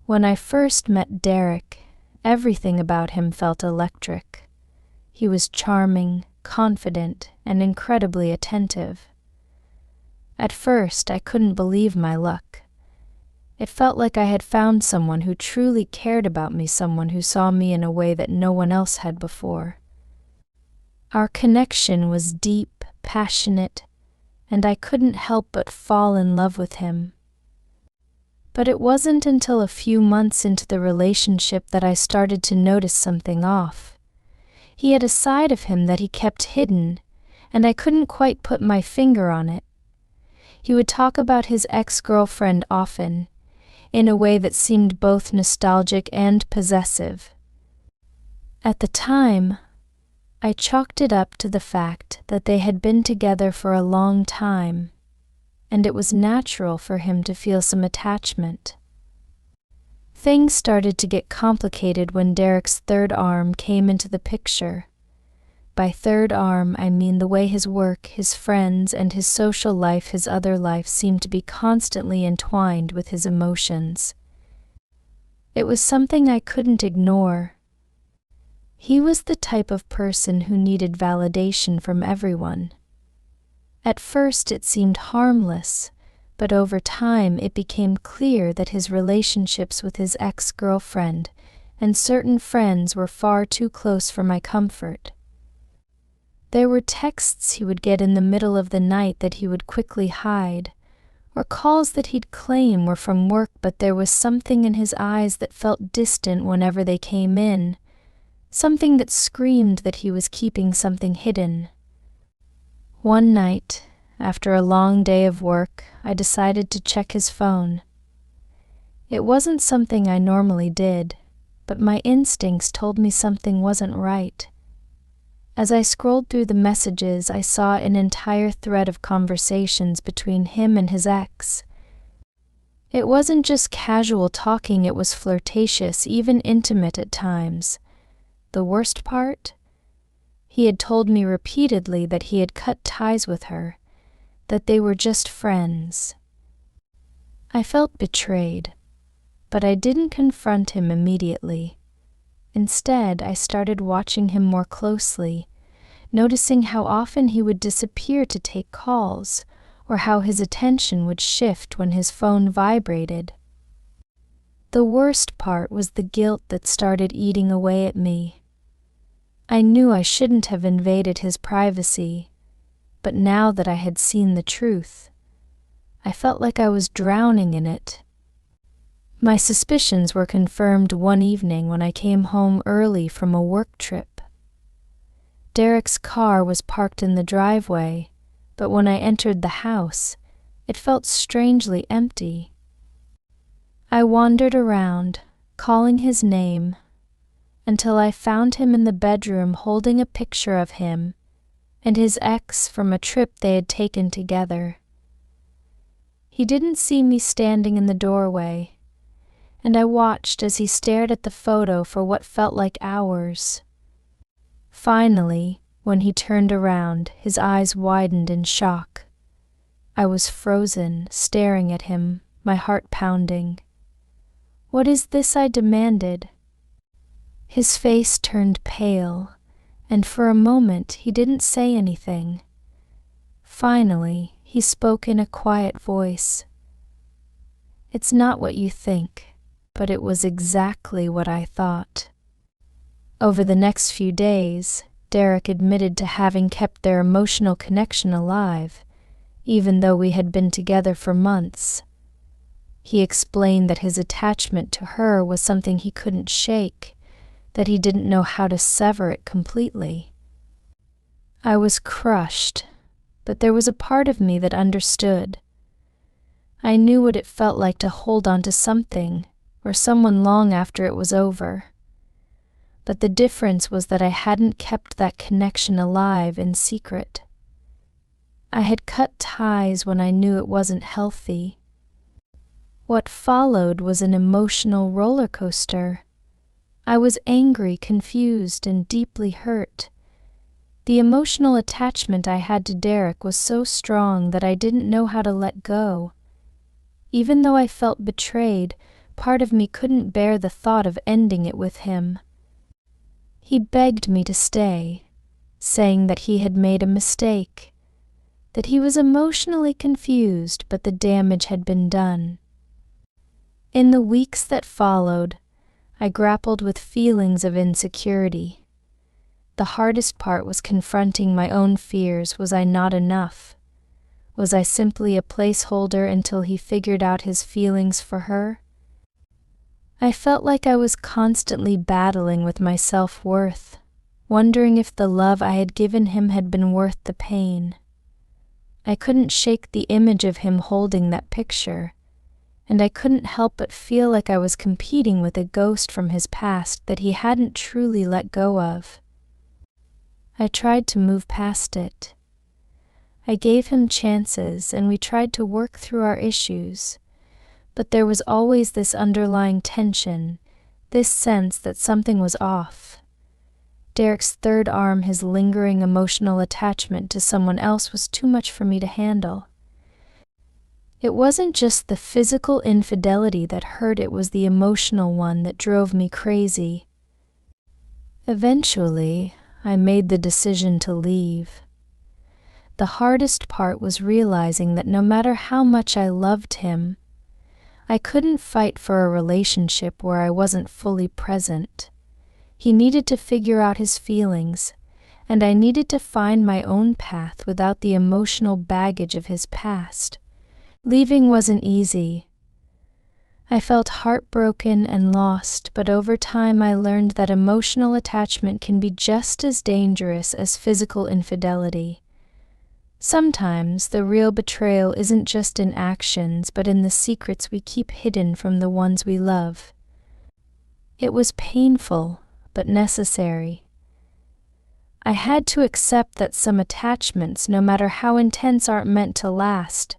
When I first met Derek, everything about him felt electric. He was charming, confident, and incredibly attentive. At first, I couldn't believe my luck. It felt like I had found someone who truly cared about me, someone who saw me in a way that no one else had before. Our connection was deep, passionate, and I couldn't help but fall in love with him. But it wasn't until a few months into the relationship that I started to notice something off. He had a side of him that he kept hidden, and I couldn't quite put my finger on it. He would talk about his ex-girlfriend often, in a way that seemed both nostalgic and possessive. At the time, I chalked it up to the fact that they had been together for a long time, and it was natural for him to feel some attachment. Things started to get complicated when Derek's third arm came into the picture. By third arm, I mean the way his work, his friends, and his social life, his other life, seemed to be constantly entwined with his emotions. It was something I couldn't ignore. He was the type of person who needed validation from everyone. At first it seemed harmless, but over time it became clear that his relationships with his ex-girlfriend and certain friends were far too close for my comfort. There were texts he would get in the middle of the night that he would quickly hide, or calls that he'd claim were from work, but there was something in his eyes that felt distant whenever they came in, something that screamed that he was keeping something hidden. One night, after a long day of work, I decided to check his phone. It wasn't something I normally did, but my instincts told me something wasn't right. As I scrolled through the messages, I saw an entire thread of conversations between him and his ex. It wasn't just casual talking, it was flirtatious, even intimate at times. The worst part? He had told me repeatedly that he had cut ties with her, that they were just friends. I felt betrayed, but I didn't confront him immediately. Instead, I started watching him more closely, noticing how often he would disappear to take calls, or how his attention would shift when his phone vibrated. The worst part was the guilt that started eating away at me. I knew I shouldn't have invaded his privacy, but now that I had seen the truth, I felt like I was drowning in it. My suspicions were confirmed one evening when I came home early from a work trip. Derek's car was parked in the driveway, but when I entered the house, it felt strangely empty. I wandered around, calling his name, until I found him in the bedroom holding a picture of him and his ex from a trip they had taken together. He didn't see me standing in the doorway, and I watched as he stared at the photo for what felt like hours. Finally, when he turned around, his eyes widened in shock. I was frozen, staring at him, my heart pounding. "What is this?" I demanded. His face turned pale, and for a moment he didn't say anything. Finally, he spoke in a quiet voice. "It's not what you think, but it was exactly what I thought." Over the next few days, Derek admitted to having kept their emotional connection alive, even though we had been together for months. He explained that his attachment to her was something he couldn't shake, that he didn't know how to sever it completely. I was crushed, but there was a part of me that understood. I knew what it felt like to hold on to something, or someone long after it was over. But the difference was that I hadn't kept that connection alive in secret. I had cut ties when I knew it wasn't healthy. What followed was an emotional roller coaster. I was angry, confused, and deeply hurt. The emotional attachment I had to Derek was so strong that I didn't know how to let go. Even though I felt betrayed, part of me couldn't bear the thought of ending it with him. He begged me to stay, saying that he had made a mistake, that he was emotionally confused, but the damage had been done. In the weeks that followed, I grappled with feelings of insecurity. The hardest part was confronting my own fears. Was I not enough? Was I simply a placeholder until he figured out his feelings for her? I felt like I was constantly battling with my self-worth, wondering if the love I had given him had been worth the pain. I couldn't shake the image of him holding that picture, and I couldn't help but feel like I was competing with a ghost from his past that he hadn't truly let go of. I tried to move past it. I gave him chances and we tried to work through our issues, but there was always this underlying tension, this sense that something was off. Derek's third arm, his lingering emotional attachment to someone else, was too much for me to handle. It wasn't just the physical infidelity that hurt, it was the emotional one that drove me crazy. Eventually, I made the decision to leave. The hardest part was realizing that no matter how much I loved him, I couldn't fight for a relationship where I wasn't fully present. He needed to figure out his feelings, and I needed to find my own path without the emotional baggage of his past. Leaving wasn't easy. I felt heartbroken and lost, but over time I learned that emotional attachment can be just as dangerous as physical infidelity. Sometimes the real betrayal isn't just in actions, but in the secrets we keep hidden from the ones we love. It was painful, but necessary. I had to accept that some attachments, no matter how intense, aren't meant to last,